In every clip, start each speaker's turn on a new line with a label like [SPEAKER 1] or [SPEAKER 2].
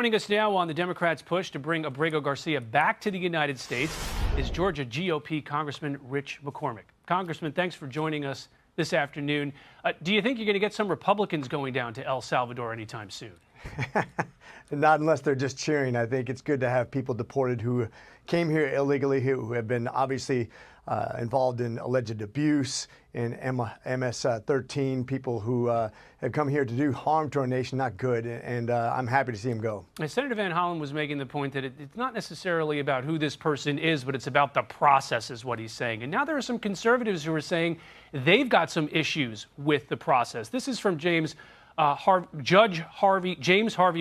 [SPEAKER 1] Joining us now on the Democrats' push to bring Abrego Garcia back to the United States is Georgia GOP Congressman Rich McCormick. Congressman, thanks for joining us this afternoon. Do you think you're going to get some Republicans going down to El Salvador anytime soon?
[SPEAKER 2] Not unless they're just cheering. I think it's good to have people deported who came here illegally, who have been obviously involved in alleged abuse in MS-13, people who have come here to do harm to our nation, not good, and I'm happy to see them go.
[SPEAKER 1] And Senator Van Hollen was making the point that it's not necessarily about who this person is, but it's about the process, is what he's saying. And now there are some conservatives who are saying they've got some issues with the process. This is from James Harvey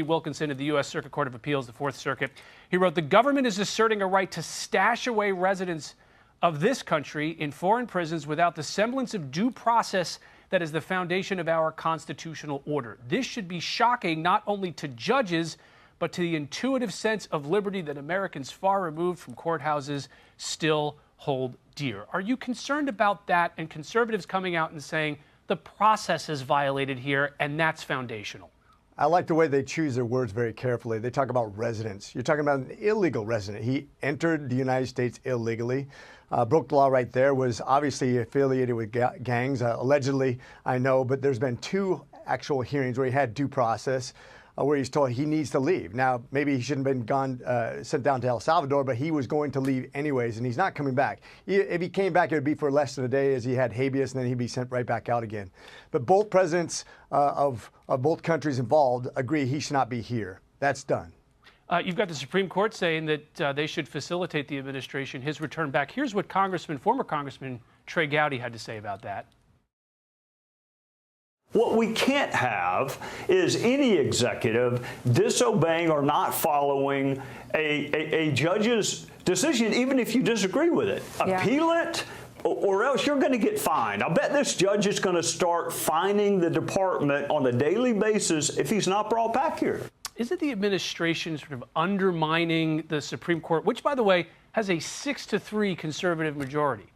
[SPEAKER 1] Wilkinson of the U.S. Circuit Court of Appeals, the Fourth Circuit. He wrote, "The government is asserting a right to stash away residents of this country in foreign prisons without the semblance of due process that is the foundation of our constitutional order. This should be shocking not only to judges, but to the intuitive sense of liberty that Americans far removed from courthouses still hold dear." Are you concerned about that and conservatives coming out and saying the process is violated here and that's foundational?
[SPEAKER 2] I like the way they choose their words very carefully. They talk about residents. You're talking about an illegal resident. He entered the United States illegally, broke the law right there, was obviously affiliated with gangs, allegedly, I know, but there's been two actual hearings where he had due process, where he's told he needs to leave. Now, maybe he shouldn't have been sent down to El Salvador, but he was going to leave anyways, and he's not coming back. If he came back, it would be for less than a day, as he had habeas, and then he'd be sent right back out again. But both presidents of both countries involved agree he should not be here. That's done.
[SPEAKER 1] You've got the Supreme Court saying that they should facilitate the administration, his return back. Here's what former Congressman Trey Gowdy had to say about that.
[SPEAKER 3] What we can't have is any executive disobeying or not following a judge's decision, even if you disagree with it. Yeah. Appeal it, or else you're going to get fined. I bet this judge is going to start fining the department on a daily basis if he's not brought back here.
[SPEAKER 1] Isn't the administration sort of undermining the Supreme Court, which, by the way, has a 6-3 conservative majority?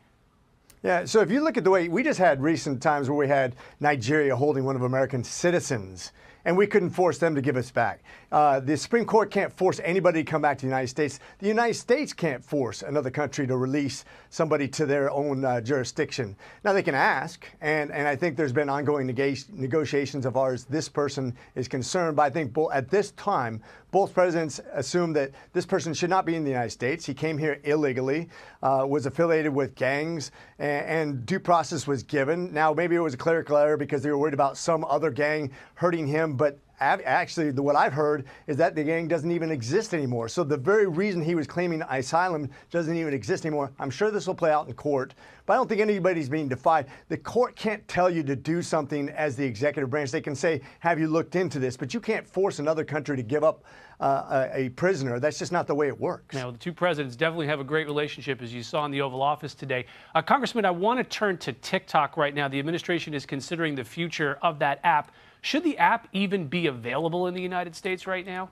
[SPEAKER 2] Yeah, so if you look at the way we just had recent times where we had Nigeria holding one of American citizens, and we couldn't force them to give us back. The Supreme Court can't force anybody to come back to the United States. The United States can't force another country to release somebody to their own jurisdiction. Now, they can ask, and I think there's been ongoing negotiations of ours. This person is concerned, but I think at this time, both presidents assume that this person should not be in the United States. He came here illegally, was affiliated with gangs, and due process was given. Now, maybe it was a clerical error because they were worried about some other gang hurting him, but actually, what I've heard is that the gang doesn't even exist anymore. So the very reason he was claiming asylum doesn't even exist anymore. I'm sure this will play out in court, but I don't think anybody's being defied. The court can't tell you to do something as the executive branch. They can say, have you looked into this? But you can't force another country to give up a prisoner. That's just not the way it works.
[SPEAKER 1] Now, the two presidents definitely have a great relationship, as you saw in the Oval Office today. Congressman, I want to turn to TikTok right now. The administration is considering the future of that app. Should the app even be available in the United States right now?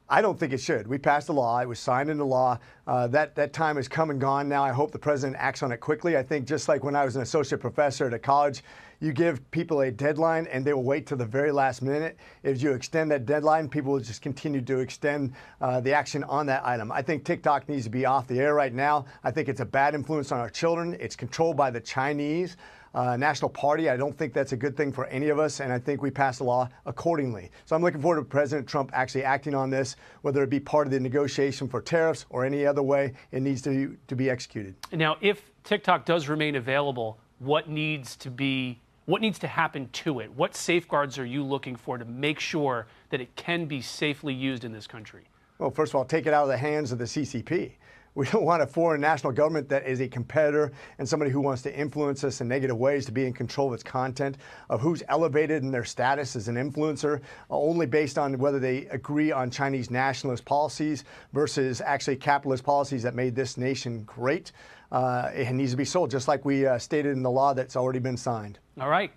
[SPEAKER 2] I don't think it should. We passed a law. It was signed into law. That time has come and gone now. I hope the president acts on it quickly. I think just like when I was an associate professor at a college, you give people a deadline and they will wait till the very last minute. If you extend that deadline, people will just continue to extend the action on that item. I think TikTok needs to be off the air right now. I think it's a bad influence on our children. It's controlled by the Chinese National Party. I don't think that's a good thing for any of us, and I think we passed a law accordingly. So I'm looking forward to President Trump actually acting on this, whether it be part of the negotiation for tariffs or any other way. It needs to be executed.
[SPEAKER 1] Now, if TikTok does remain available, what needs to happen to it? What safeguards are you looking for to make sure that it can be safely used in this country?
[SPEAKER 2] Well, first of all, take it out of the hands of the CCP. We don't want a foreign national government that is a competitor and somebody who wants to influence us in negative ways to be in control of its content, of who's elevated in their status as an influencer, only based on whether they agree on Chinese nationalist policies versus actually capitalist policies that made this nation great. It needs to be sold, just like we stated in the law that's already been signed.
[SPEAKER 1] All right.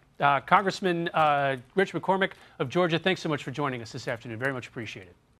[SPEAKER 1] Congressman Rich McCormick of Georgia, thanks so much for joining us this afternoon. Very much appreciated.